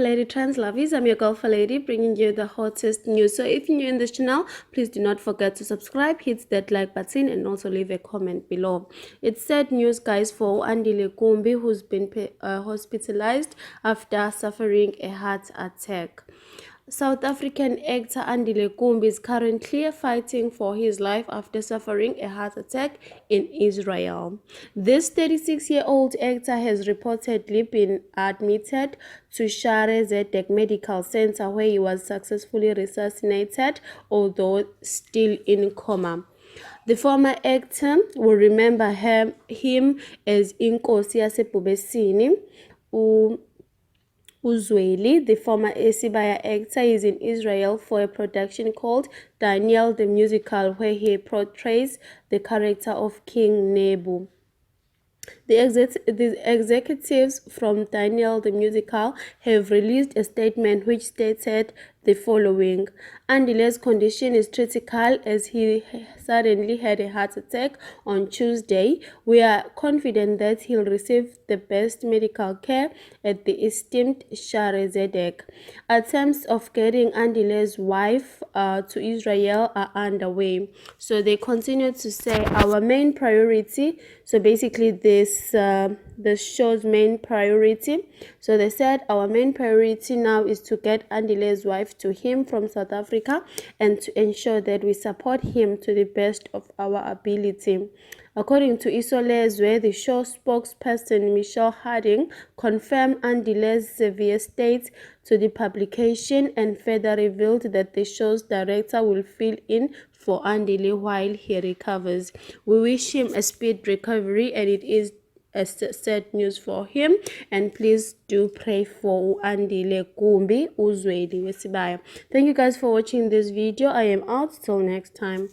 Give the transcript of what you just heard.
Lady Trans Lovies. I'm your Golf Lady, bringing you the hottest news. So if you're new in this channel, please do not forget to subscribe, hit that like button, and also leave a comment below. It's sad news, guys, for Andile Gumbi, who's been hospitalized after suffering a heart attack. South African actor Andile Gumbi is currently fighting for his life after suffering a heart attack in Israel. This 36-year-old actor has reportedly been admitted to Share Zedek Medical Center, where he was successfully resuscitated, although still in coma. The former actor will remember him as Inkosi Yasebhubesini. Uzweli, the former Isibaya actor, is in Israel for a production called Daniel the Musical, where he portrays the character of King Nebu. The executives from Daniel the Musical have released a statement which stated the following: Andile's condition is critical as he suddenly had a heart attack on Tuesday. We are confident that he'll receive the best medical care at the esteemed Share Zedek. Attempts of getting Andile's wife to Israel are underway. So they continue to say our main priority. So basically this show's main priority. So they said our main priority now is to get Andile's wife to him from South Africa and to ensure that we support him to the best of our ability. According to Isolezwe, the show spokesperson Michelle Harding confirmed Andile's severe state to the publication and further revealed that the show's director will fill in for Andile while he recovers. We wish him a speed recovery, and it is a sad news for him, and please do pray for Andile Gumbi Uzweli Wesibaya. Thank you guys for watching this video. I am out till next time.